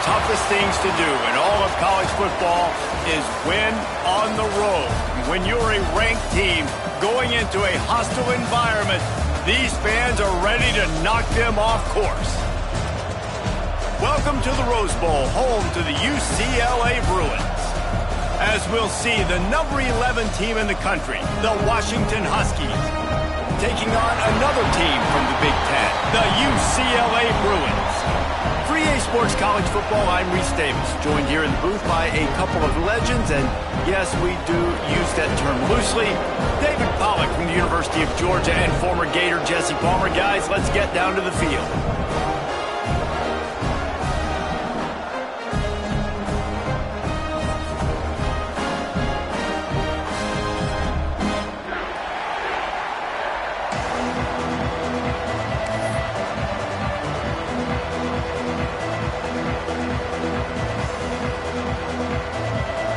toughest things to do in all of college football is win on the road. When you're a ranked team going into a hostile environment, these fans are ready to knock them off course. Welcome to the Rose Bowl, home to the UCLA Bruins. As we'll see, the number 11 team in the country, the Washington Huskies, taking on another team from the Big Ten, the UCLA Bruins. For EA Sports College Football, I'm Reese Davis, joined here in the booth by a couple of legends, and yes, we do use that term loosely. David Pollack from the University of Georgia and former Gator Jesse Palmer. Guys, let's get down to the field.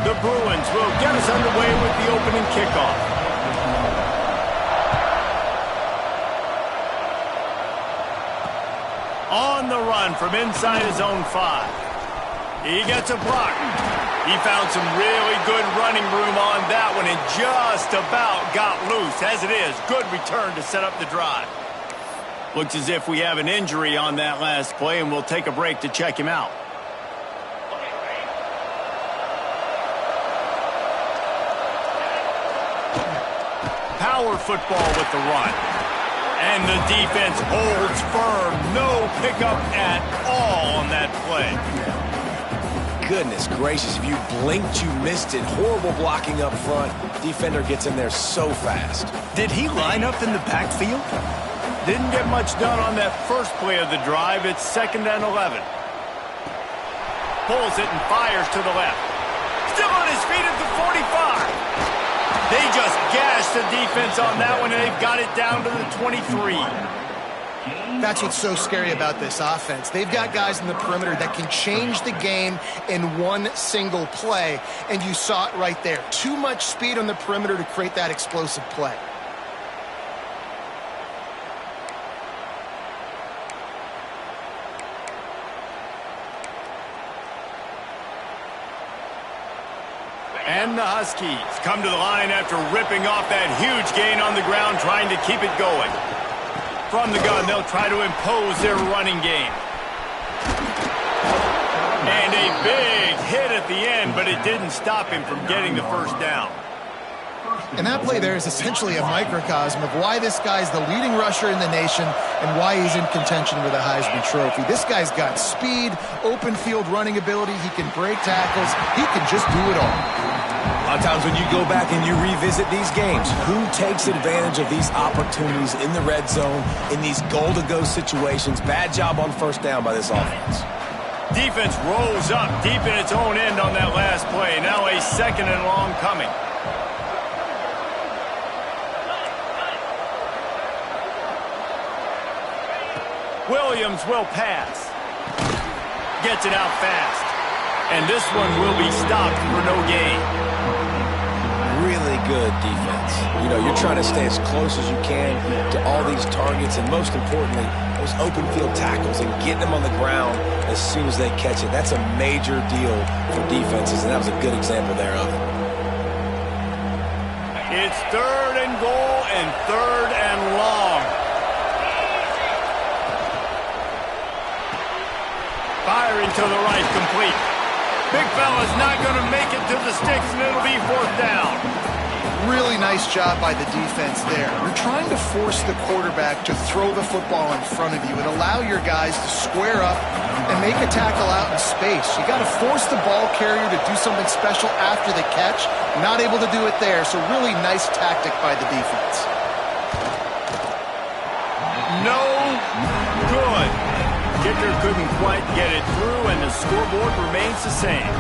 The Bruins will get us underway with the opening kickoff. On the run from inside his own 5. He gets a block. He found some really good running room on that one and just about got loose. As it is, good return to set up the drive. Looks as if we have an injury on that last play, and we'll take a break to check him out. Power football with the run. And the defense holds firm. No pickup at all on that play. Goodness gracious, if you blinked, you missed it. Horrible blocking up front. Defender gets in there so fast. Did he line up in the backfield? Didn't get much done on that first play of the drive. It's 2nd and 11. Pulls it and fires to the left. Still on his feet at the 45. They just gashed the defense on that one, and they've got it down to the 23. That's what's so scary about this offense. They've got guys in the perimeter that can change the game in one single play, and you saw it right there. Too much speed on the perimeter to create that explosive play. And the Huskies come to the line after ripping off that huge gain on the ground, trying to keep it going. From the gun, they'll try to impose their running game. And a big hit at the end, but it didn't stop him from getting the first down. And that play there is essentially a microcosm of why this guy's the leading rusher in the nation and why he's in contention with a Heisman Trophy. This guy's got speed, open field running ability. He can break tackles. He can just do it all. A lot of times when you go back and you revisit these games, who takes advantage of these opportunities in the red zone, in these goal-to-go situations? Bad job on first down by this offense. Defense rolls up deep in its own end on that last play. Now a 2nd and long coming. Williams will pass. Gets it out fast. And this one will be stopped for no gain. Really good defense. You know, you're trying to stay as close as you can to all these targets, and most importantly, those open field tackles and getting them on the ground as soon as they catch it. That's a major deal for defenses, and that was a good example there of it. It's 3rd and goal and 3rd and long. Firing to the right, complete. Big fella's not going to make it to the sticks, and it'll be 4th down. Really nice job by the defense there. You're trying to force the quarterback to throw the football in front of you and allow your guys to square up and make a tackle out in space. You got to force the ball carrier to do something special after the catch. Not able to do it there, so really nice tactic by the defense. No good. Kicker couldn't quite get it through, and the scoreboard remains the same.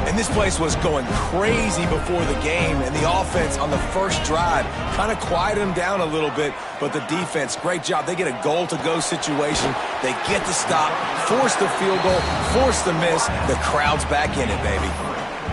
And this place was going crazy before the game, and the offense on the first drive kind of quieted them down a little bit, but the defense, great job. They get a goal-to-go situation. They get the stop, force the field goal, force the miss. The crowd's back in it, baby.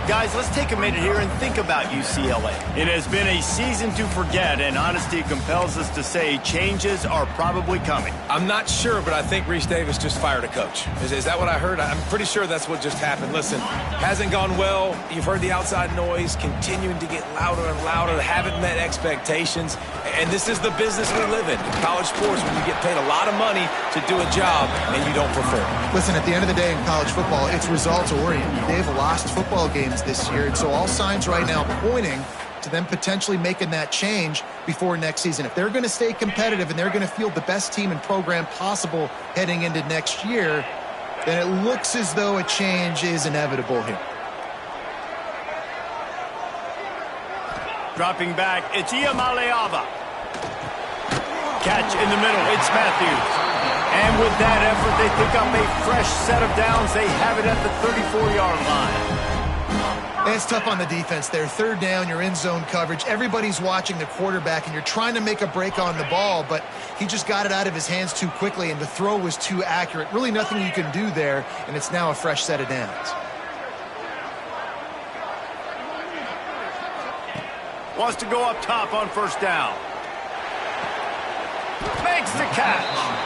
Guys, let's take a minute here and think about UCLA. It has been a season to forget, and honesty compels us to say changes are probably coming. I'm not sure, but I think Reese Davis just fired a coach. Is that what I heard? I'm pretty sure that's what just happened. Listen, hasn't gone well. You've heard the outside noise continuing to get louder and louder. Haven't met expectations. And this is the business we live in college sports, when you get paid a lot of money to do a job and you don't perform. Listen, at the end of the day in college football, it's results-oriented. They've lost football games this year, and so all signs right now pointing to them potentially making that change before next season. If they're going to stay competitive and they're going to field the best team and program possible heading into next year, then it looks as though a change is inevitable here. Dropping back, it's Iamaleava. Catch in the middle, it's Matthews. And with that effort, they pick up a fresh set of downs. They have it at the 34-yard line. And it's tough on the defense there. Third down, you're in zone coverage. Everybody's watching the quarterback, and you're trying to make a break on the ball, but he just got it out of his hands too quickly, and the throw was too accurate. Really nothing you can do there, and it's now a fresh set of downs. Wants to go up top on first down. Makes the catch.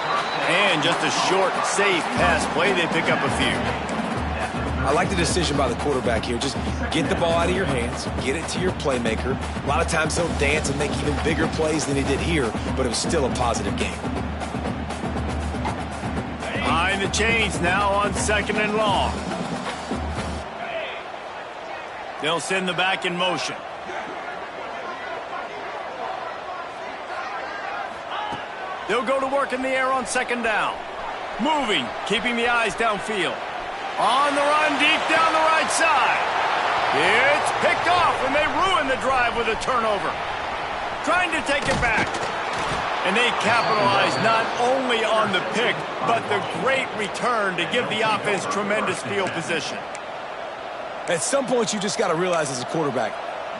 And just a short, safe pass play. They pick up a few. I like the decision by the quarterback here. Just get the ball out of your hands, get it to your playmaker. A lot of times he'll dance and make even bigger plays than he did here, but it was still a positive game. Behind the chains now on 2nd and long. They'll send the back in motion. They'll go to work in the air on 2nd down. Moving, keeping the eyes downfield. On the run, deep down the right side. It's picked off, and they ruin the drive with a turnover. Trying to take it back. And they capitalize not only on the pick, but the great return to give the offense tremendous field position. At some point, you just got to realize as a quarterback,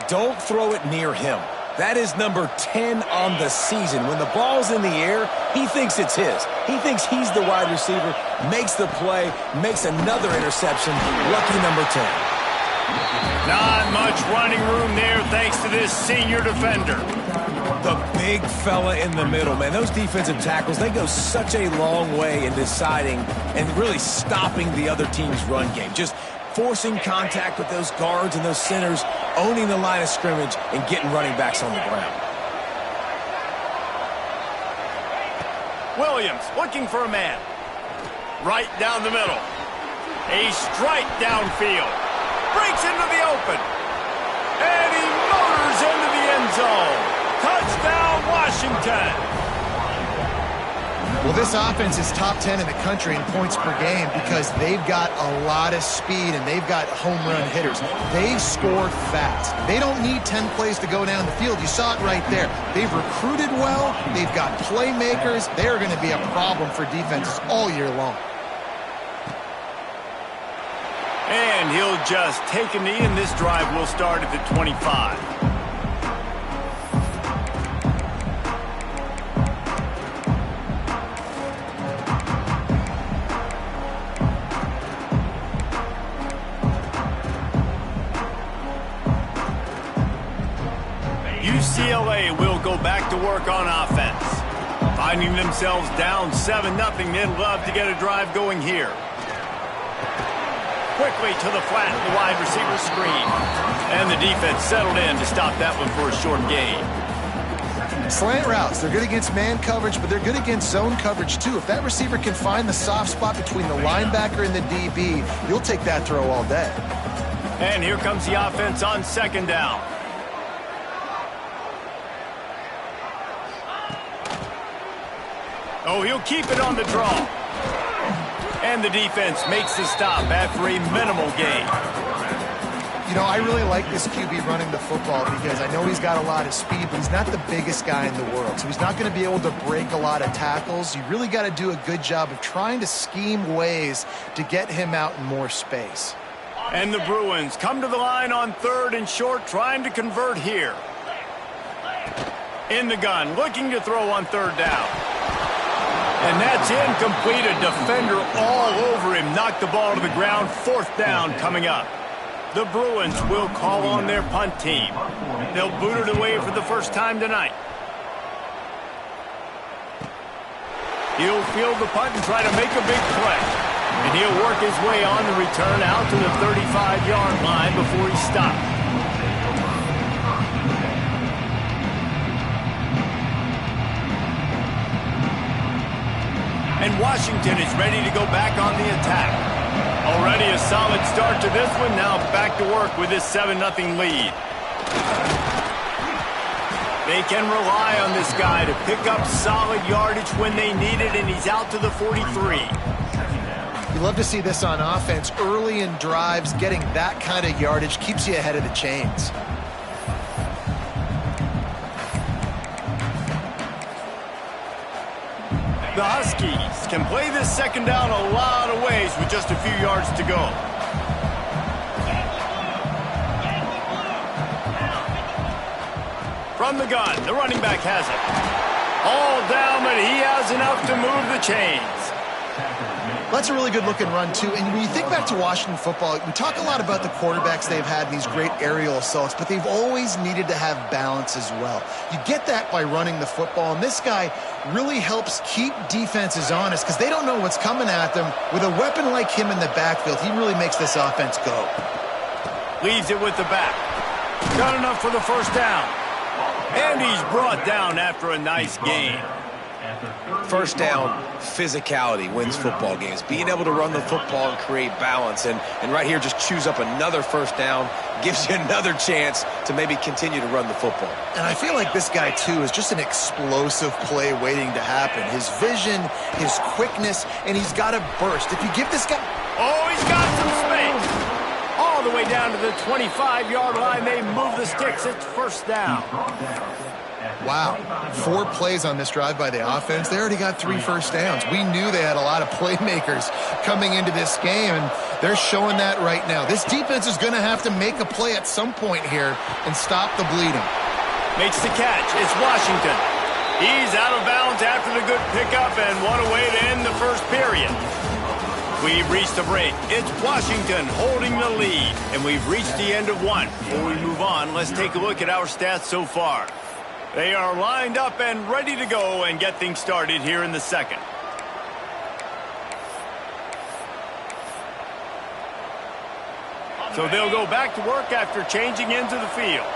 don't throw it near him. That is number 10 on the season. When the ball's in the air, he thinks it's his. He thinks he's the wide receiver, makes the play, makes another interception. Lucky number 10. Not much running room there thanks to this senior defender. The big fella in the middle, man. Those defensive tackles, they go such a long way in deciding and really stopping the other team's run game. Just forcing contact with those guards and those centers, owning the line of scrimmage, and getting running backs on the ground. Williams looking for a man. Right down the middle. A strike downfield. Breaks into the open. And he motors into the end zone. Touchdown, Washington. Well, this offense is top 10 in the country in points per game because they've got a lot of speed and they've got home run hitters. They score fast. They don't need 10 plays to go down the field. You saw it right there. They've recruited well. They've got playmakers. They're going to be a problem for defenses all year long. And he'll just take a knee, and this drive will start at the 25. UCLA will go back to work on offense. Finding themselves down 7-0, they'd love to get a drive going here. Quickly to the flat, the wide receiver screen. And the defense settled in to stop that one for a short gain. Slant routes, they're good against man coverage, but they're good against zone coverage too. If that receiver can find the soft spot between the linebacker and the DB, you'll take that throw all day. And here comes the offense on 2nd down. Oh, he'll keep it on the draw. And the defense makes the stop after a minimal gain. You know, I really like this QB running the football because I know he's got a lot of speed, but he's not the biggest guy in the world. So he's not going to be able to break a lot of tackles. You really got to do a good job of trying to scheme ways to get him out in more space. And the Bruins come to the line on 3rd and short, trying to convert here. In the gun, looking to throw on 3rd down. And that's incomplete. A defender all over him. Knocked the ball to the ground. 4th down coming up. The Bruins will call on their punt team. They'll boot it away for the first time tonight. He'll field the punt and try to make a big play. And he'll work his way on the return out to the 35-yard line before he stops. And Washington is ready to go back on the attack. Already a solid start to this one. Now back to work with this 7-0 lead. They can rely on this guy to pick up solid yardage when they need it, and he's out to the 43. You love to see this on offense. Early in drives, getting that kind of yardage keeps you ahead of the chains. The Huskies can play this second down a lot of ways with just a few yards to go. From the gun, the running back has it. All down, but he has enough to move the chains. That's a really good-looking run, too. And when you think back to Washington football, we talk a lot about the quarterbacks they've had in these great aerial assaults, but they've always needed to have balance as well. You get that by running the football, and this guy really helps keep defenses honest because they don't know what's coming at them. With a weapon like him in the backfield, he really makes this offense go. Leaves it with the back. Got enough for the first down. And he's brought down after a nice gain. First down, physicality wins football games. Being able to run the football and create balance. And right here, just choose up another first down, gives you another chance to maybe continue to run the football. And I feel like this guy, too, is just an explosive play waiting to happen. His vision, his quickness, and he's got a burst. If you give this guy... Oh, he's got some space. All the way down to the 25-yard line. They move the sticks. It's first down. Wow. 4 plays on this drive by the offense. They already got 3 first downs. We knew they had a lot of playmakers coming into this game, and they're showing that right now. This defense is going to have to make a play at some point here and stop the bleeding. Makes the catch. It's Washington. He's out of bounds after the good pickup, and what a way to end the first period. We've reached the break. It's Washington holding the lead, and we've reached the end of one. Before we move on, let's take a look at our stats so far. They are lined up and ready to go and get things started here in the second. So they'll go back to work after changing into the field.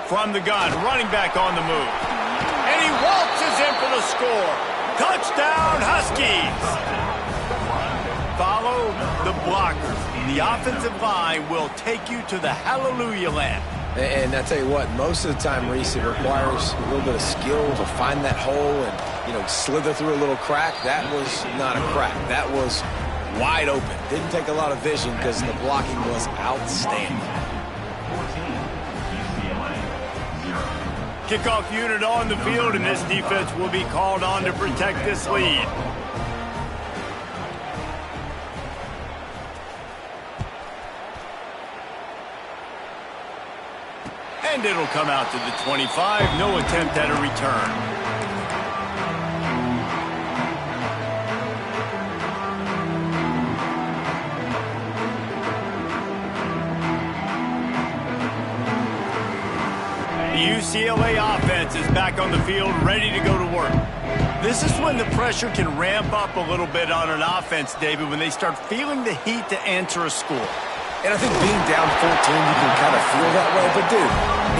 From the gun, running back on the move. And he waltzes in for the score. Touchdown, Huskies! Follow the blockers. The offensive line will take you to the hallelujah land. And I tell you what, most of the time, Reese, it requires a little bit of skill to find that hole and, slither through a little crack. That was not a crack. That was wide open. Didn't take a lot of vision because the blocking was outstanding. Kickoff unit on the field, and this defense will be called on to protect this lead. And it'll come out to the 25. No attempt at a return. The UCLA offense is back on the field, ready to go to work. This is when the pressure can ramp up a little bit on an offense, David, when they start feeling the heat to answer a score. And I think being down 14, you can kind of feel that way. But, dude,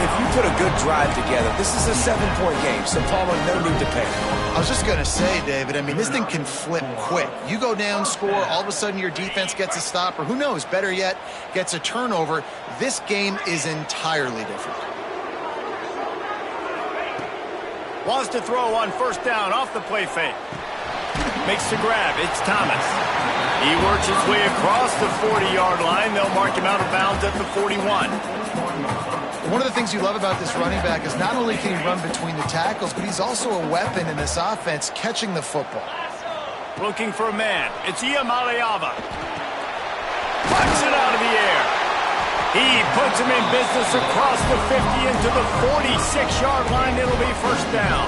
if you put a good drive together, this is a 7-point game, so Palmer, no need to panic. I was just going to say, David, I mean, this thing can flip quick. You go down, score, all of a sudden your defense gets a stop, or who knows, better yet, gets a turnover. This game is entirely different. Wants to throw on first down off the play fake. Makes the grab. It's Thomas. He works his way across the 40-yard line. They'll mark him out of bounds at the 41. One of the things you love about this running back is not only can he run between the tackles, but he's also a weapon in this offense catching the football. Looking for a man. It's Iamaleava. Puts it out of the air. He puts him in business across the 50 into the 46-yard line. It'll be first down.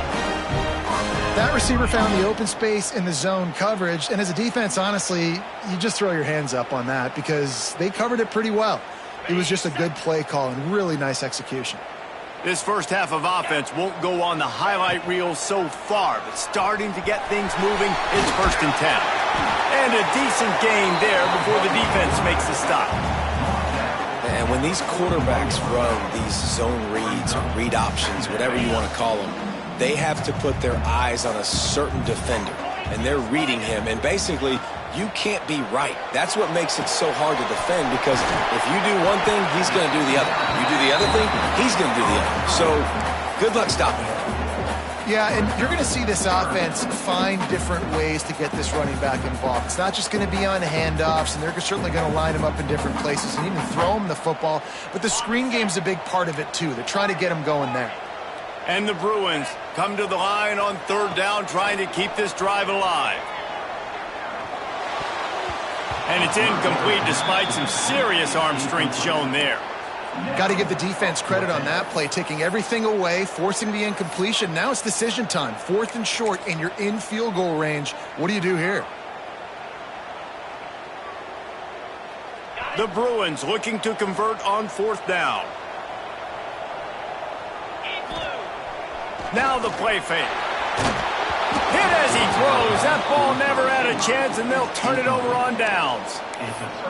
That receiver found the open space in the zone coverage, and as a defense, honestly, you just throw your hands up on that because they covered it pretty well. It was just a good play call and really nice execution. This first half of offense won't go on the highlight reel so far, but starting to get things moving, it's 1st and 10. And a decent gain there before the defense makes the stop. And when these quarterbacks run these zone reads or read options, whatever you want to call them, they have to put their eyes on a certain defender, and they're reading him. And basically, you can't be right. That's what makes it so hard to defend, because if you do one thing, he's going to do the other. You do the other thing, he's going to do the other. So good luck stopping him. Yeah, and you're going to see this offense find different ways to get this running back involved. It's not just going to be on handoffs, and they're certainly going to line him up in different places and even throw him the football. But the screen game's a big part of it, too. They're trying to get him going there. And the Bruins come to the line on 3rd down, trying to keep this drive alive. And it's incomplete despite some serious arm strength shown there. Got to give the defense credit on that play, taking everything away, forcing the incompletion. Now it's decision time. 4th and short, and you're in field goal range. What do you do here? The Bruins looking to convert on 4th down. Now the play fake. Hit as he throws. That ball never had a chance, and they'll turn it over on downs.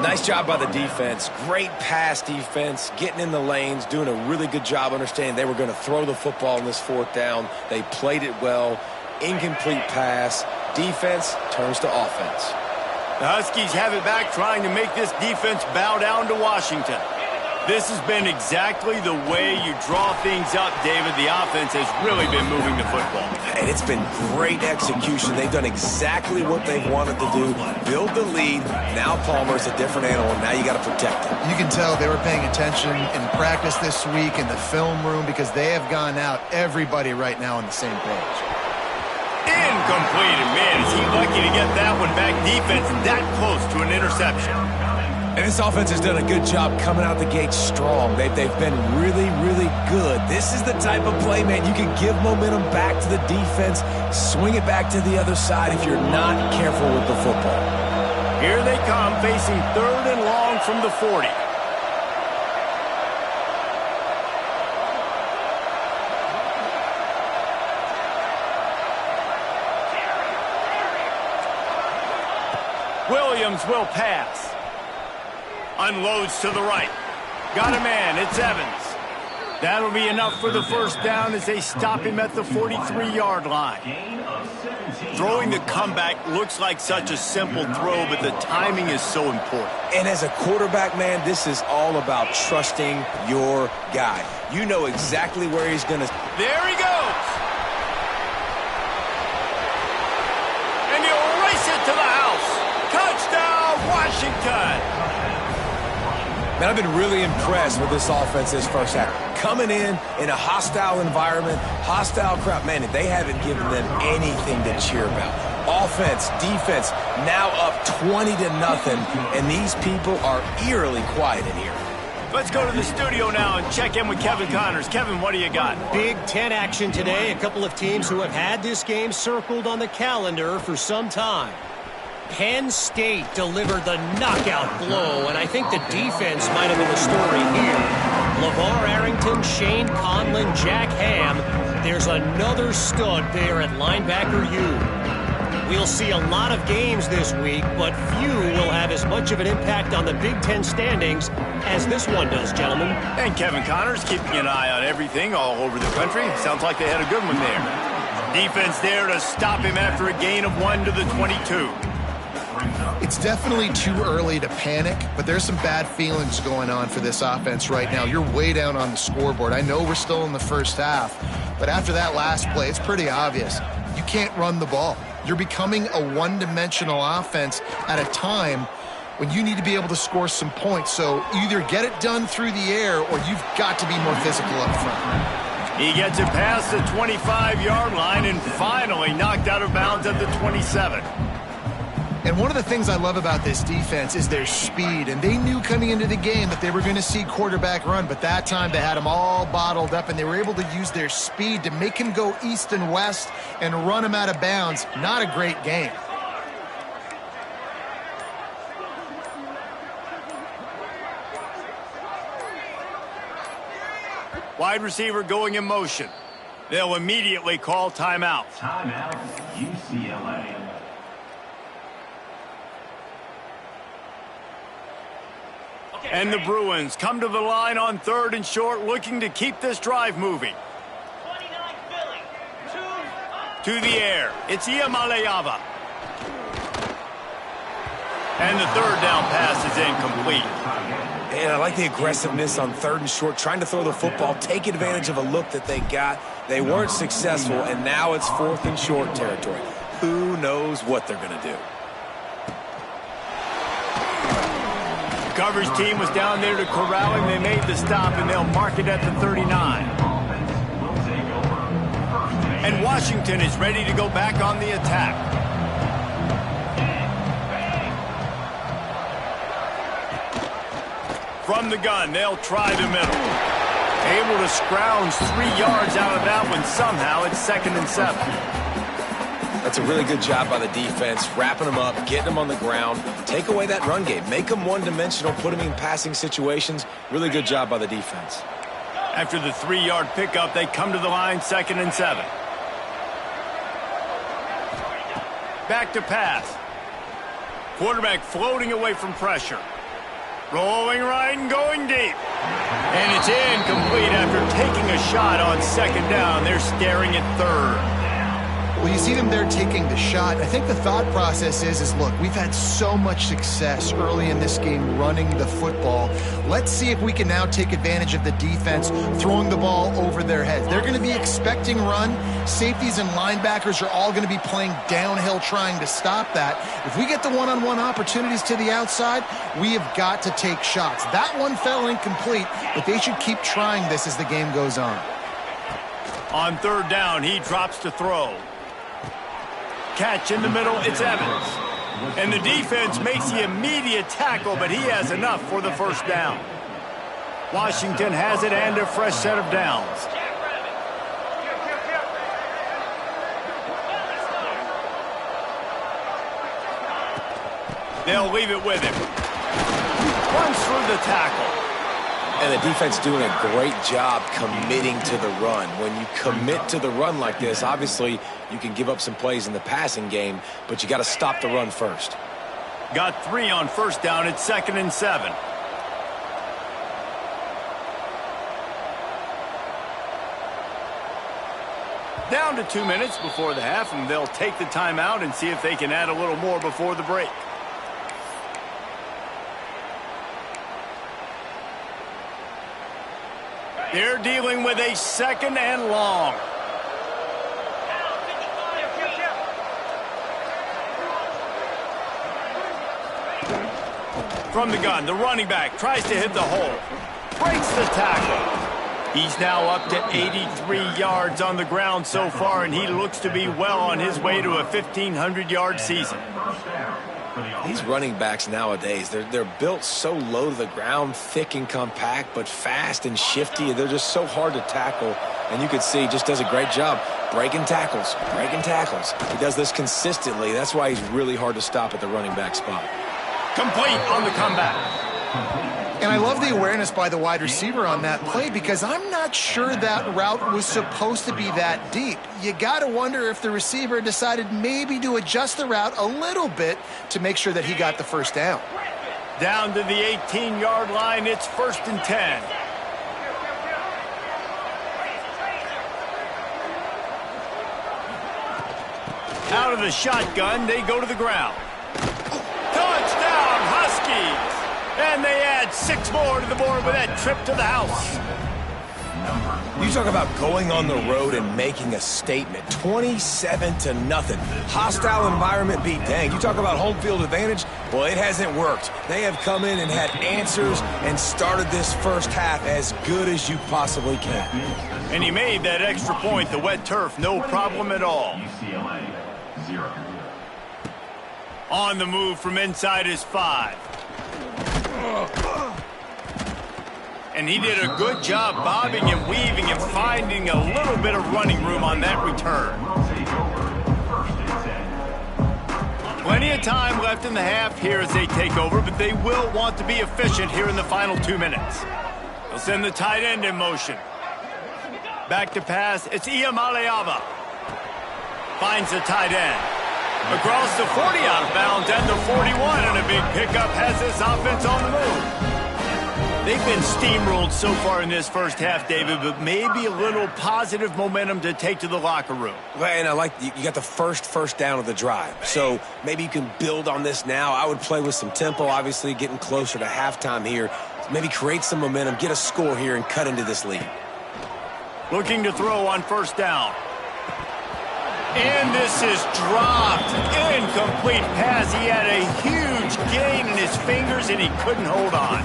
Nice job by the defense. Great pass defense, getting in the lanes, doing a really good job understanding they were going to throw the football in this 4th down. They played it well. Incomplete pass. Defense turns to offense. The Huskies have it back, trying to make this defense bow down to Washington. This has been exactly the way you draw things up, David. The offense has really been moving the football. And it's been great execution. They've done exactly what they've wanted to do. Build the lead. Now Palmer's a different animal. Now you got to protect him. You can tell they were paying attention in practice this week in the film room, because they have gone out, everybody right now on the same page. Incomplete. And man, is he lucky to get that one back. Defense that close to an interception. And this offense has done a good job coming out the gate strong. They've been really, really good. This is the type of play, man, you can give momentum back to the defense, swing it back to the other side if you're not careful with the football. Here they come, facing 3rd and long from the 40. Williams will pass. Unloads to the right. Got a man. It's Evans. That'll be enough for the 1st down as they stop him at the 43-yard line. Throwing the comeback looks like such a simple throw, but the timing is so important. And as a quarterback, man, this is all about trusting your guy. You know exactly where he's going to... There he goes! And he'll race it to the house. Touchdown, Washington! Man, I've been really impressed with this offense this first half. Coming in a hostile environment, hostile crowd, man, they haven't given them anything to cheer about. Offense, defense, now up 20-0, and these people are eerily quiet in here. Let's go to the studio now and check in with Kevin Connors. Kevin, what do you got? Big Ten action today. A couple of teams who have had this game circled on the calendar for some time. Penn State delivered the knockout blow, and I think the defense might have been the story here. LeVar Arrington, Shane Conlon, Jack Ham. There's another stud there at linebacker U. We'll see a lot of games this week, but few will have as much of an impact on the Big Ten standings as this one does, gentlemen. And Kevin Connors keeping an eye on everything all over the country. Sounds like they had a good one there. Defense there to stop him after a gain of 1 to the 22. It's definitely too early to panic, but there's some bad feelings going on for this offense right now. You're way down on the scoreboard. I know we're still in the first half, but after that last play, it's pretty obvious. You can't run the ball. You're becoming a one-dimensional offense at a time when you need to be able to score some points. So either get it done through the air or you've got to be more physical up front. He gets it past the 25-yard line and finally knocked out of bounds at the 27. And one of the things I love about this defense is their speed. And they knew coming into the game that they were going to see quarterback run. But that time they had him all bottled up, and they were able to use their speed to make him go east and west and run him out of bounds. Not a great game. Wide receiver going in motion. They'll immediately call timeout. Timeout, UCLA. And the Bruins come to the line on 3rd and short, looking to keep this drive moving. To the air, it's Iamaleava. And the 3rd down pass is incomplete. And I like the aggressiveness on 3rd and short, trying to throw the football, take advantage of a look that they got. They weren't successful, and now it's 4th and short territory. Who knows what they're going to do? Coverage team was down there to corral him. They made the stop, and they'll mark it at the 39. And Washington is ready to go back on the attack. From the gun, they'll try the middle. Able to scrounge 3 yards out of that one somehow. It's 2nd and 7. That's a really good job by the defense, wrapping them up, getting them on the ground. Take away that run game. Make them one-dimensional, put them in passing situations. Really good job by the defense. After the 3-yard pickup, they come to the line, 2nd and 7. Back to pass. Quarterback floating away from pressure. Rolling right and going deep. And it's incomplete after taking a shot on 2nd down. They're staring at 3rd. Well, you see them there taking the shot. I think the thought process is look, we've had so much success early in this game running the football. Let's see if we can now take advantage of the defense throwing the ball over their heads. They're going to be expecting run. Safeties and linebackers are all going to be playing downhill trying to stop that. If we get the one-on-one opportunities to the outside, we have got to take shots. That one fell incomplete, but they should keep trying this as the game goes on. On 3rd down, he drops to throw. Catch in the middle, it's Evans. And the defense makes the immediate tackle, but he has enough for the 1st down. Washington has it and a fresh set of downs. They'll leave it with him. Runs through the tackle. And the defense doing a great job committing to the run. When you commit to the run like this, obviously you can give up some plays in the passing game, but you got to stop the run first. Got 3 on 1st down. It's 2nd and 7. Down to 2 minutes before the half, and they'll take the timeout and see if they can add a little more before the break. They're dealing with a 2nd and long. From the gun, the running back tries to hit the hole. Breaks the tackle. He's now up to 83 yards on the ground so far, and he looks to be well on his way to a 1,500-yard season. These running backs nowadays, they're built so low to the ground, thick and compact, but fast and shifty. They're just so hard to tackle. And you can see he just does a great job breaking tackles, breaking tackles. He does this consistently. That's why he's really hard to stop at the running back spot. Complete on the comeback. And I love the awareness by the wide receiver on that play because I'm not sure that route was supposed to be that deep. You got to wonder if the receiver decided maybe to adjust the route a little bit to make sure that he got the 1st down. Down to the 18-yard line, it's 1st and 10. Out of the shotgun, they go to the ground. Touchdown, Huskies! And they add 6 more to the board with that trip to the house. You talk about going on the road and making a statement. 27-0. Hostile environment be dang. You talk about home field advantage. Well, it hasn't worked. They have come in and had answers and started this 1st half as good as you possibly can. And he made that extra point, the wet turf, no problem at all. UCLA 0. On the move from inside his 5. And he did a good job bobbing and weaving and finding a little bit of running room on that return. Plenty of time left in the half here as they take over, but they will want to be efficient here in the final 2 minutes. They'll send the tight end in motion. Back to pass, it's Iamaleava. Finds the tight end. Across the 40 out of bounds and the 41, and a big pickup has this offense on the move. They've been steamrolled so far in this first half, David, but maybe a little positive momentum to take to the locker room. Well, and I like you got the first down of the drive, so maybe you can build on this now. I would play with some tempo, obviously getting closer to halftime here. Maybe create some momentum, get a score here, and cut into this lead. Looking to throw on first down. And this is dropped. Incomplete pass. He had a huge gain in his fingers, and he couldn't hold on.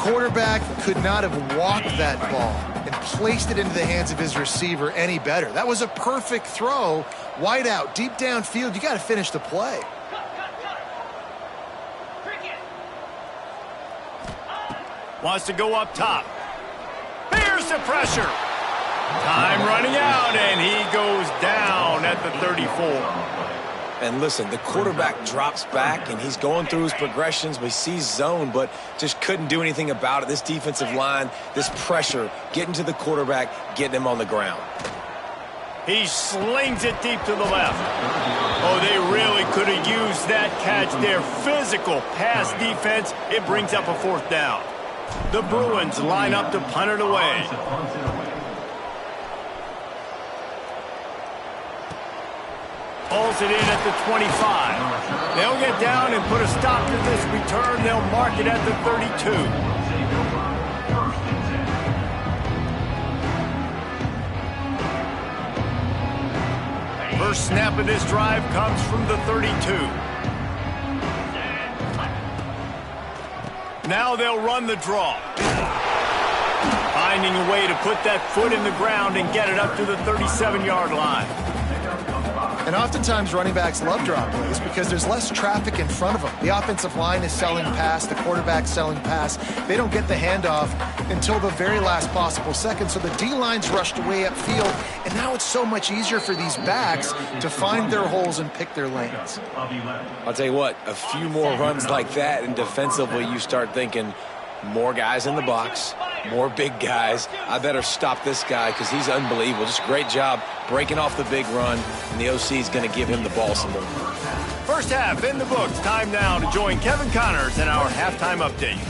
Quarterback could not have walked that ball and placed it into the hands of his receiver any better. That was a perfect throw. Wide out, deep downfield. You got to finish the play. Wants to go up top. Here's the pressure. Time running out, and he goes down at the 34. And listen, the quarterback drops back, and he's going through his progressions. We see zone, but just couldn't do anything about it. This defensive line, this pressure, getting to the quarterback, getting him on the ground. He slings it deep to the left. Oh, they really could have used that catch there. Physical pass defense. It brings up a 4th down. The Bruins line up to punt it away. Pulls it in at the 25. They'll get down and put a stop to this return. They'll mark it at the 32. First snap of this drive comes from the 32. Now they'll run the draw. Finding a way to put that foot in the ground and get it up to the 37-yard line. And oftentimes running backs love drop plays because there's less traffic in front of them. The offensive line is selling pass, the quarterback's selling pass. They don't get the handoff until the very last possible second, so the D-line's rushed away upfield, and now it's so much easier for these backs to find their holes and pick their lanes. I'll tell you what, a few more runs like that, and defensively you start thinking more guys in the box, more big guys. I better stop this guy because he's unbelievable. Just a great job breaking off the big run, and the OC is going to give him the ball some more. First half in the books. Time now to join Kevin Connors in our halftime update.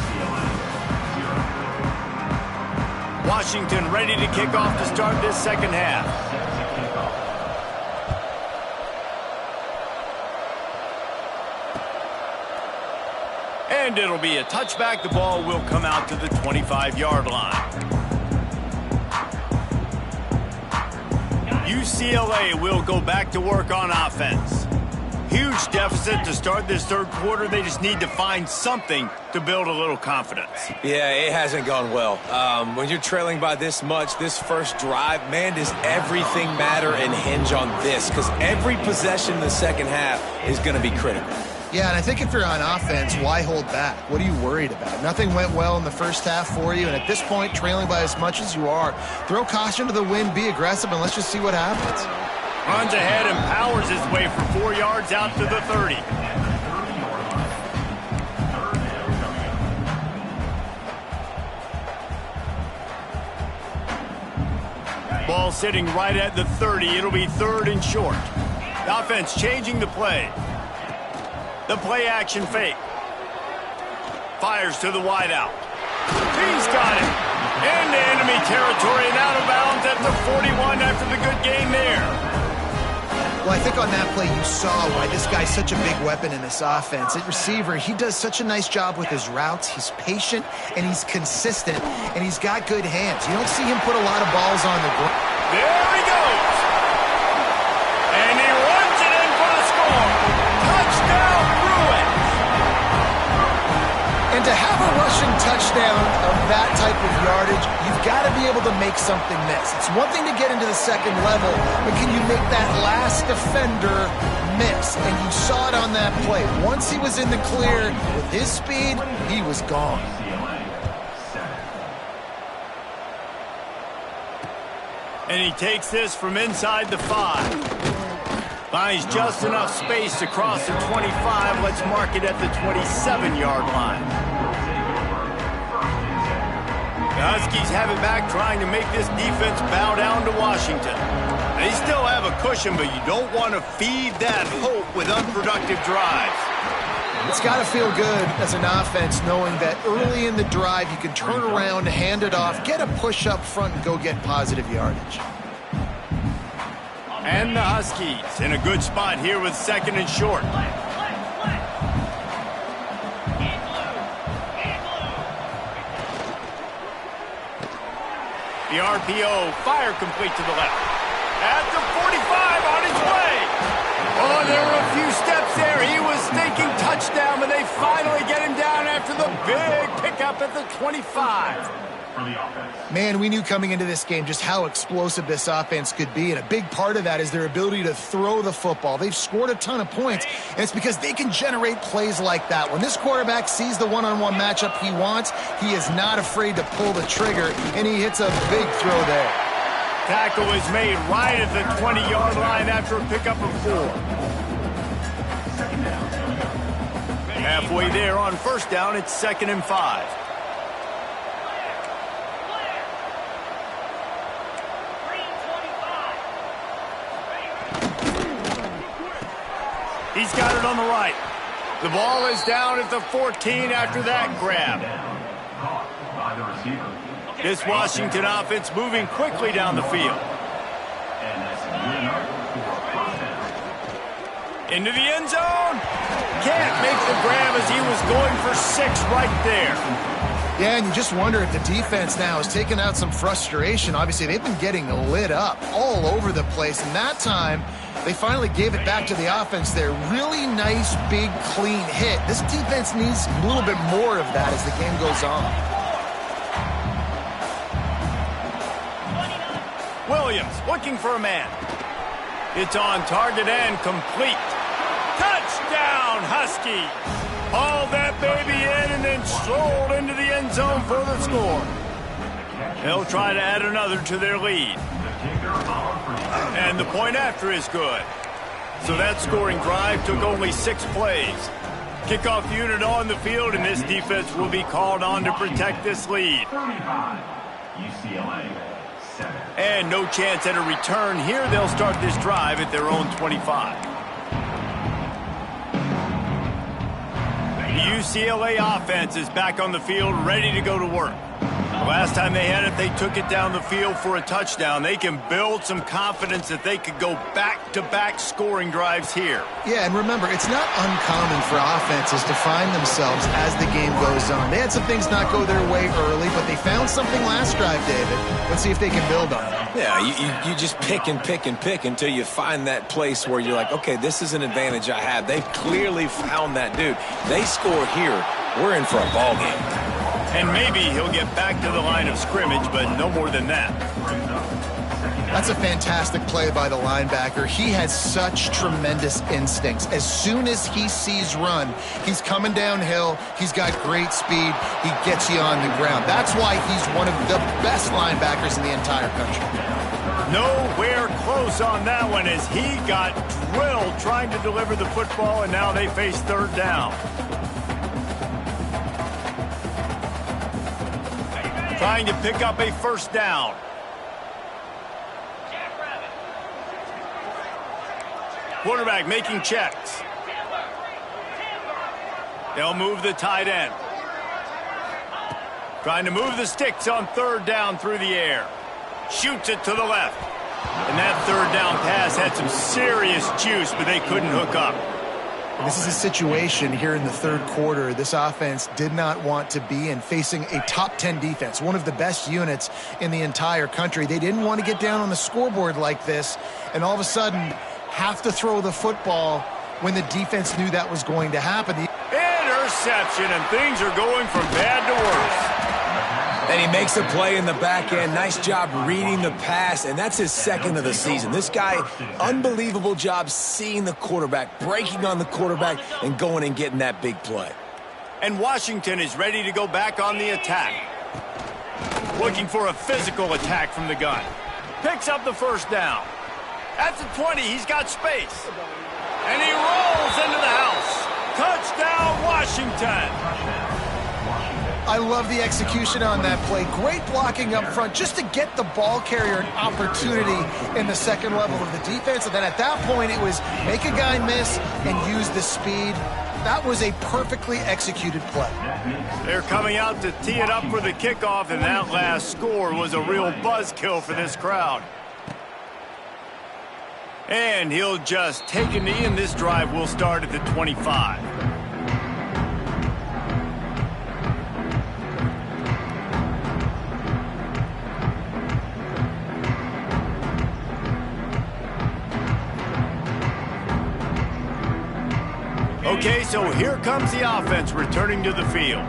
Washington ready to kick off to start this second half. And it'll be a touchback. The ball will come out to the 25-yard line. UCLA will go back to work on offense. Huge deficit to start this third quarter. They just need to find something to build a little confidence. Yeah, it hasn't gone well. When you're trailing by this much, this first drive, man, does everything matter and hinge on this? Because every possession in the second half is going to be critical. Yeah, and I think if you're on offense, why hold back? What are you worried about? Nothing went well in the first half for you, and at this point, trailing by as much as you are, throw caution to the wind, be aggressive, and let's just see what happens. Runs ahead and powers his way for 4 yards out to the 30. Ball sitting right at the 30. It'll be 3rd and short. The offense changing the play. The play action fake. Fires to the wideout. He's got it. Into enemy territory and out of bounds at the 41 after the good gain there. Well, I think on that play you saw why this guy's such a big weapon in this offense. At receiver, he does such a nice job with his routes. He's patient, and he's consistent, and he's got good hands. You don't see him put a lot of balls on the ground. There he goes. And he runs it in for the score. Touchdown, Bruins. And And to have a rushing touchdown of that type of yardage, you've got to be able to make something miss. It's one thing to get into the second level, but can you make that last defender miss? And you saw it on that play. Once he was in the clear with his speed, he was gone. And he takes this from inside the 5. Finds just enough space to cross the 25. Let's mark it at the 27-yard line. The Huskies have it back, trying to make this defense bow down to Washington. They still have a cushion, but you don't want to feed that hope with unproductive drives. It's got to feel good as an offense knowing that early in the drive you can turn around, hand it off, get a push up front, and go get positive yardage. And the Huskies in a good spot here with 2nd and short. The RPO, fire complete to the left. At the 45, on his way. Oh, there were a few steps there. He was thinking touchdown, but they finally get him down after the big pickup at the 25. Man, we knew coming into this game just how explosive this offense could be, and a big part of that is their ability to throw the football. They've scored a ton of points, and it's because they can generate plays like that. When this quarterback sees the one-on-one matchup he wants, he is not afraid to pull the trigger, and he hits a big throw there. Tackle is made right at the 20-yard line after a pickup of 4. Halfway there on 1st down, it's 2nd and 5. He's got it on the right. The ball is down at the 14 after that grab. This Washington offense moving quickly down the field. Into the end zone. Can't make the grab as he was going for 6 right there. Yeah, and you just wonder if the defense now has taken out some frustration. Obviously, they've been getting lit up all over the place, and that time they finally gave it back to the offense there. Really nice, big, clean hit. This defense needs a little bit more of that as the game goes on. Williams looking for a man. It's on target and complete. Touchdown, Husky! Hauled that baby in and then strolled into the end zone for the score. They'll try to add another to their lead. And the point after is good. So that scoring drive took only 6 plays. Kickoff unit on the field, and this defense will be called on to protect this lead. And no chance at a return here. They'll start this drive at their own 25. The UCLA offense is back on the field, ready to go to work. The last time they had it, they took it down the field for a touchdown. They can build some confidence that they could go back-to-back scoring drives here. Yeah, and remember, it's not uncommon for offenses to find themselves as the game goes on. They had some things not go their way early, but they found something last drive, David. Let's see if they can build on it. Yeah, you just pick and pick and pick until you find that place where you're like, okay, this is an advantage I have. They've clearly found that dude. They score here, we're in for a ball game. And maybe he'll get back to the line of scrimmage, but no more than that. That's a fantastic play by the linebacker. He has such tremendous instincts. As soon as he sees run, he's coming downhill. He's got great speed. He gets you on the ground. That's why he's one of the best linebackers in the entire country. Nowhere close on that one as he got drilled trying to deliver the football, and now they face 3rd down. Trying to pick up a 1st down. Quarterback making checks. They'll move the tight end. Trying to move the sticks on 3rd down through the air. Shoots it to the left. And that 3rd down pass had some serious juice, but they couldn't hook up. This is a situation here in the 3rd quarter this offense did not want to be in, facing a top 10 defense, one of the best units in the entire country. They didn't want to get down on the scoreboard like this, and all of a sudden have to throw the football when the defense knew that was going to happen. Intercepted! interception, and things are going from bad to worse. And he makes a play in the back end. Nice job reading the pass, and that's his second of the season. This guy, unbelievable job seeing the quarterback, breaking on the quarterback, and going and getting that big play. And Washington is ready to go back on the attack. Looking for a physical attack from the gun. Picks up the first down. At the 20, he's got space. And he rolls into the house. Touchdown, Washington. I love the execution on that play. Great blocking up front just to get the ball carrier an opportunity in the second level of the defense. And then at that point, it was make a guy miss and use the speed. That was a perfectly executed play. They're coming out to tee it up for the kickoff, and that last score was a real buzzkill for this crowd. And he'll just take a knee, and this drive will start at the 25. Okay, so here comes the offense returning to the field.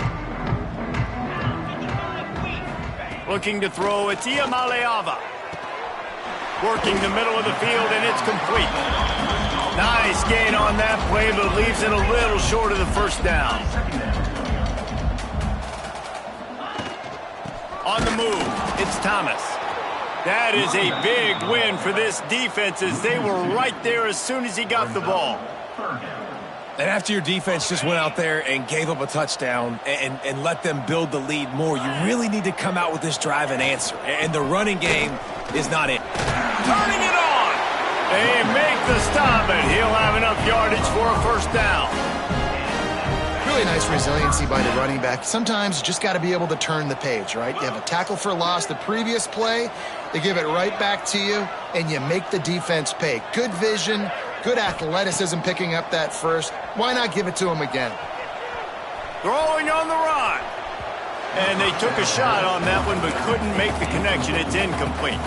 Looking to throw, it's Iamaleava. Working the middle of the field, and it's complete. Nice gain on that play, but leaves it a little short of the first down. On the move, it's Thomas. That is a big win for this defense as they were right there as soon as he got the ball. And after your defense just went out there and gave up a touchdown and let them build the lead more, you really need to come out with this drive and answer. And the running game is not it. Turning it on! They make the stop, and he'll have enough yardage for a first down. Really nice resiliency by the running back. Sometimes you just got to be able to turn the page, right? You have a tackle for loss the previous play, they give it right back to you, and you make the defense pay. Good vision, good athleticism picking up that first. Why not give it to him again? Throwing on the run. And they took a shot on that one, but couldn't make the connection. It's incomplete.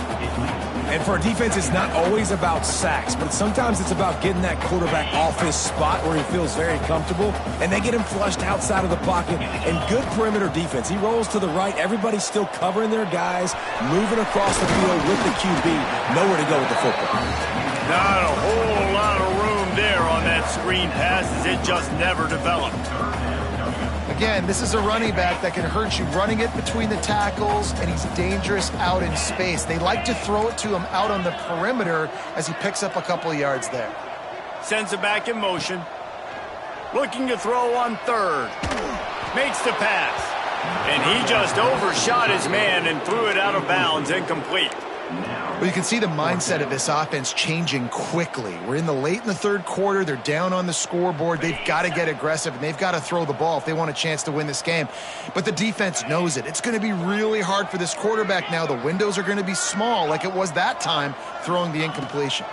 And for a defense, it's not always about sacks, but sometimes it's about getting that quarterback off his spot where he feels very comfortable, and they get him flushed outside of the pocket. And good perimeter defense. He rolls to the right. Everybody's still covering their guys, moving across the field with the QB. Nowhere to go with the football. Not a whole lot of room there on that screen pass as it just never developed. Again, this is a running back that can hurt you running it between the tackles, and he's dangerous out in space. They like to throw it to him out on the perimeter as he picks up a couple of yards there. Sends it back in motion. Looking to throw on third. Makes the pass. And he just overshot his man and threw it out of bounds, incomplete. Well, you can see the mindset of this offense changing quickly. We're late in the third quarter. They're down on the scoreboard. They've got to get aggressive, and they've got to throw the ball if they want a chance to win this game. But the defense knows it. It's going to be really hard for this quarterback now. The windows are going to be small like it was that time throwing the incompletion.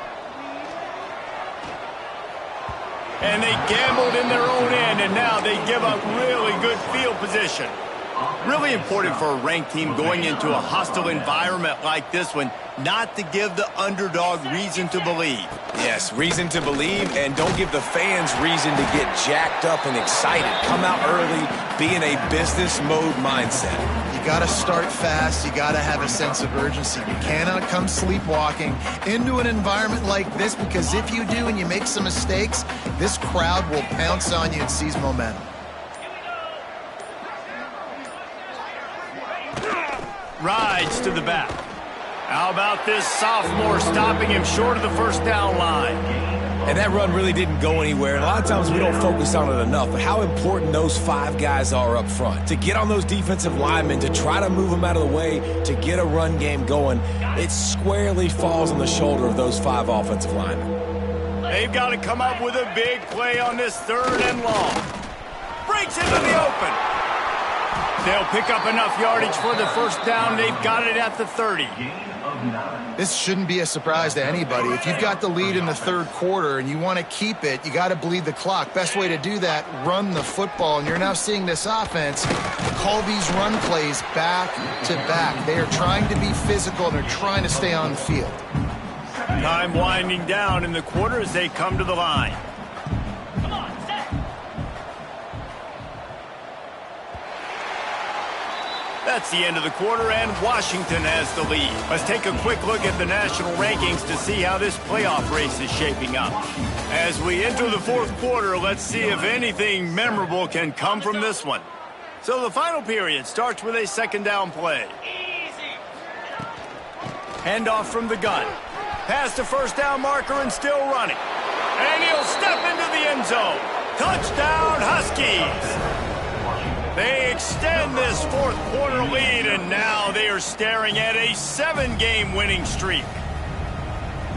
And they gambled in their own end, and now they give up really good field position. Really important for a ranked team going into a hostile environment like this one not to give the underdog reason to believe. Yes, reason to believe, and don't give the fans reason to get jacked up and excited. Come out early, be in a business mode mindset. You got to start fast. You got to have a sense of urgency. You cannot come sleepwalking into an environment like this, because if you do and you make some mistakes, this crowd will pounce on you and seize momentum. Rides to the back. How about this sophomore stopping him short of the first down line? And that run really didn't go anywhere. And a lot of times we don't focus on it enough, but how important those five guys are up front. To get on those defensive linemen, to try to move them out of the way, to get a run game going, it squarely falls on the shoulder of those five offensive linemen. They've got to come up with a big play on this third and long. Breaks into the open. They'll pick up enough yardage for the first down. They've got it at the 30. This shouldn't be a surprise to anybody. If you've got the lead in the third quarter and you want to keep it, you got to bleed the clock. Best way to do that, run the football. And you're now seeing this offense call these run plays back to back. They are trying to be physical, and they're trying to stay on the field. Time winding down in the quarter as they come to the line. That's the end of the quarter, and Washington has the lead. Let's take a quick look at the national rankings to see how this playoff race is shaping up. As we enter the fourth quarter, let's see if anything memorable can come from this one. So the final period starts with a second down play. Handoff from the gun. Past the first down marker and still running. And he'll step into the end zone. Touchdown, Huskies! They extend this fourth quarter lead, and now they are staring at a 7-game winning streak.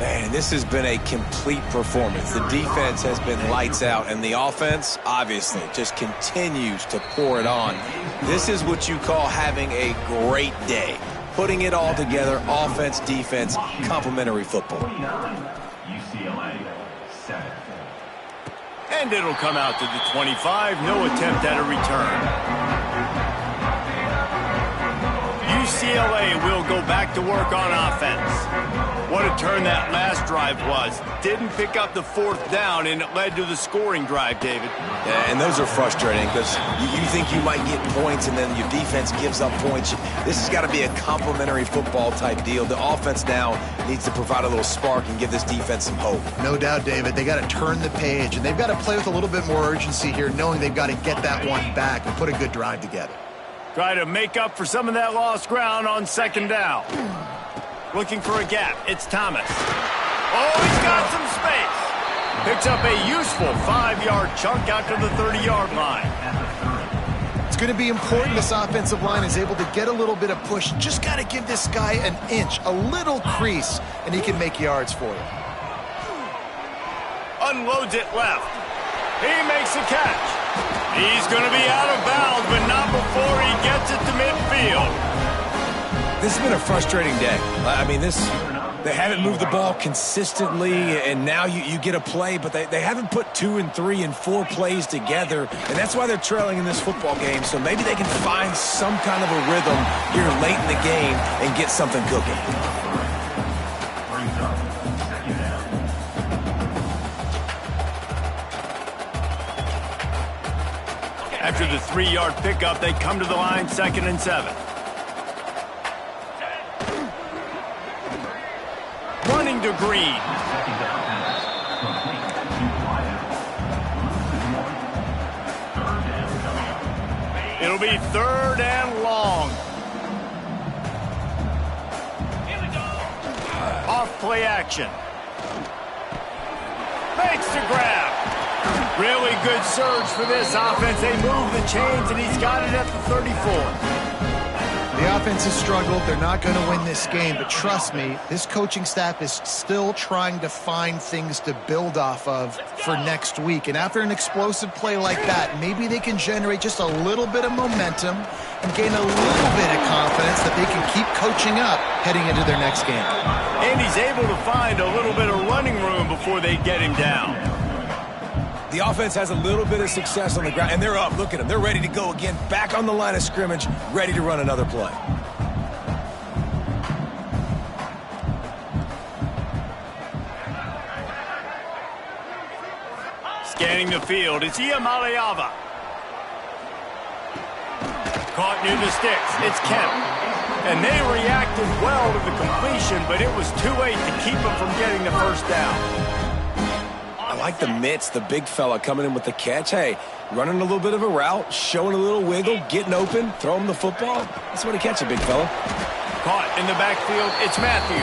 Man, this has been a complete performance. The defense has been lights out, and the offense, obviously, just continues to pour it on. This is what you call having a great day. Putting it all together, offense, defense, complementary football. UCLA 7. And it'll come out to the 25. No attempt at a return. UCLA will go back to work on offense. What a turn that last drive was. Didn't pick up the fourth down, and it led to the scoring drive, David. Yeah, and those are frustrating because you think you might get points, and then your defense gives up points. This has got to be a complementary football type deal. The offense now needs to provide a little spark and give this defense some hope. No doubt, David. They got to turn the page, and they've got to play with a little bit more urgency here, knowing they've got to get that one back and put a good drive together. Try to make up for some of that lost ground on second down. Looking for a gap. It's Thomas. Oh, he's got some space. Picks up a useful 5-yard chunk out to the 30-yard line. It's going to be important this offensive line is able to get a little bit of push. Just got to give this guy an inch, a little crease, and he can make yards for you. Unloads it left. He makes a catch. He's going to be out of bounds, but not before he gets it to midfield. This has been a frustrating day. I mean, they haven't moved the ball consistently, and now you get a play, but they haven't put 2 and 3 and 4 plays together, and that's why they're trailing in this football game. So maybe they can find some kind of a rhythm here late in the game and get something cooking. After the 3-yard pickup, they come to the line, 2nd and 7. Running to Green. It'll be 3rd and long. Off play action. Makes the grab. Really good surge for this offense. They move the chains, and he's got it at the 34. The offense has struggled. They're not going to win this game, but trust me, this coaching staff is still trying to find things to build off of for next week. And after an explosive play like that, maybe they can generate just a little bit of momentum and gain a little bit of confidence that they can keep coaching up heading into their next game. And he's able to find a little bit of running room before they get him down. The offense has a little bit of success on the ground, and they're up. Look at them. They're ready to go again, back on the line of scrimmage, ready to run another play. Scanning the field, it's Iamaleava. Caught near the sticks, it's Kemp. And they reacted well to the completion, but it was too late to keep them from getting the first down. I like the mitts, the big fella coming in with the catch. Hey, running a little bit of a route, showing a little wiggle, getting open, throw him the football. That's what he catches, big fella. Caught in the backfield, it's Matthews.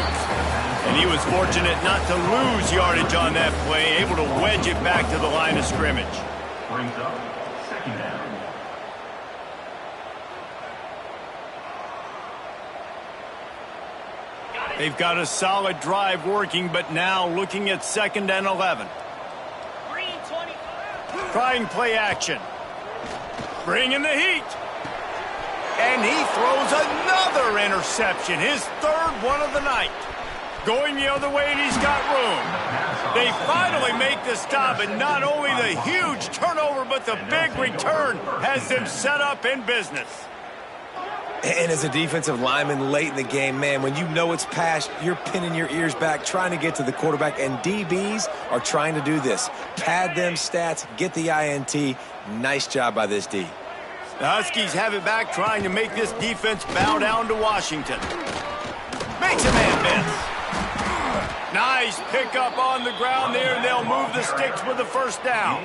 And he was fortunate not to lose yardage on that play, able to wedge it back to the line of scrimmage. Brings up 2nd down. They've got a solid drive working, but now looking at 2nd and 11. Trying play action. Bringing the heat. And he throws another interception, his 3rd one of the night. Going the other way, and he's got room. They finally make the stop, and not only the huge turnover, but the big return has them set up in business. And as a defensive lineman late in the game, man, when you know it's past, you're pinning your ears back, trying to get to the quarterback, and DBs are trying to do this. Pad them stats, get the INT. Nice job by this D. The Huskies have it back, trying to make this defense bow down to Washington. Makes a man miss. Nice pickup on the ground there. They'll move the sticks with the first down.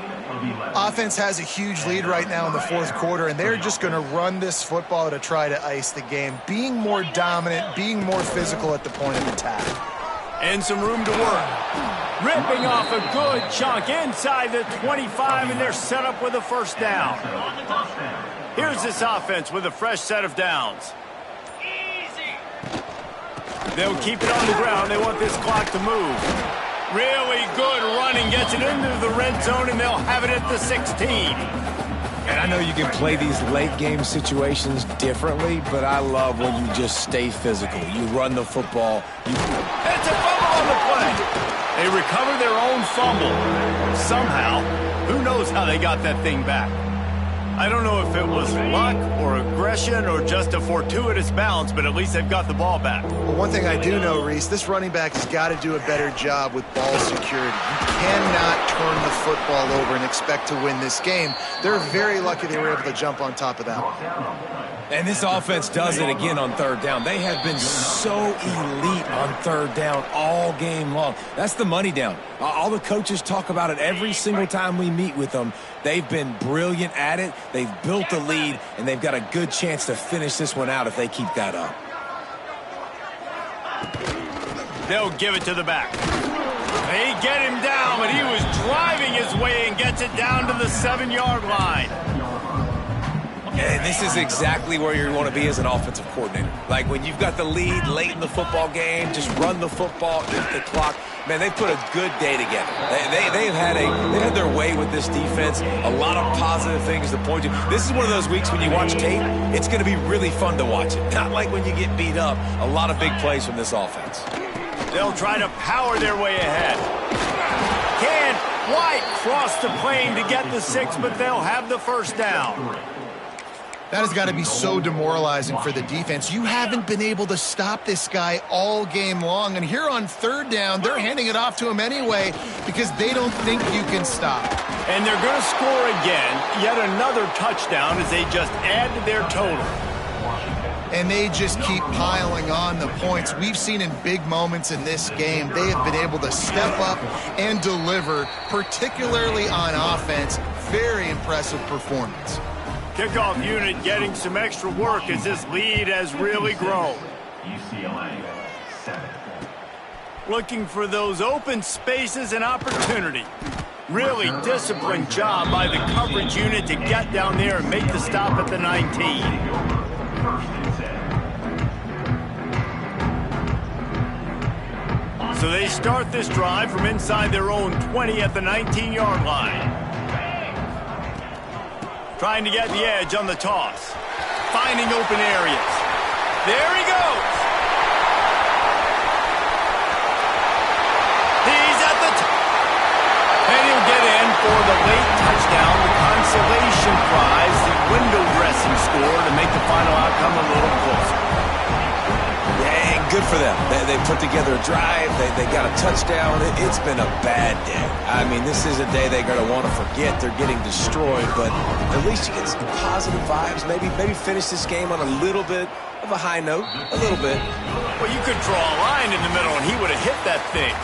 Offense has a huge lead right now in the fourth quarter, and they're just going to run this football to try to ice the game, being more dominant, being more physical at the point of attack. And some room to work. Ripping off a good chunk inside the 25, and they're set up with a first down. Here's this offense with a fresh set of downs. They'll keep it on the ground. They want this clock to move. Really good running. Gets it into the red zone, and they'll have it at the 16. And I know you can play these late game situations differently, but I love when you just stay physical. You run the football. It's a fumble on the play. They recover their own fumble. Somehow, who knows how they got that thing back. I don't know if it was luck or aggression or just a fortuitous bounce, but at least they've got the ball back. Well, one thing I do know, Reese, this running back has got to do a better job with ball security. You cannot turn the football over and expect to win this game. They're very lucky they were able to jump on top of that one. And this offense does it again on third down. They have been so elite on third down all game long. That's the money down. All the coaches talk about it every single time we meet with them. They've been brilliant at it. They've built the lead, and they've got a good chance to finish this one out if they keep that up. They'll give it to the back. They get him down, but he was driving his way and gets it down to the 7-yard line. And this is exactly where you want to be as an offensive coordinator. Like when you've got the lead late in the football game, just run the football, eat the clock. Man, they put a good day together. They've had their way with this defense. A lot of positive things to point to. This is one of those weeks when you watch tape, it's going to be really fun to watch it. Not like when you get beat up. A lot of big plays from this offense. They'll try to power their way ahead. Can't quite cross the plane to get the 6, but they'll have the first down. That has got to be so demoralizing for the defense. You haven't been able to stop this guy all game long. And here on third down, they're handing it off to him anyway because they don't think you can stop. And they're going to score again, yet another touchdown as they just add to their total. And they just keep piling on the points. We've seen in big moments in this game, they have been able to step up and deliver, particularly on offense. Very impressive performance. Kickoff unit getting some extra work as this lead has really grown. UCLA 7. Looking for those open spaces and opportunity. Really disciplined job by the coverage unit to get down there and make the stop at the 19. So they start this drive from inside their own 20 at the 19-yard line. Trying to get the edge on the toss. Finding open areas. There he goes. He's at the top. And he'll get in for the late touchdown, the consolation prize, the window dressing score to make the final outcome a little closer. Dang, good for them. They put together a drive. They got a touchdown. It's been a bad day. I mean, this is a day they're going to want to forget. They're getting destroyed, but at least you get some positive vibes. Maybe finish this game on a little bit of a high note. A little bit. Well, you could draw a line in the middle, and he would have hit that thing.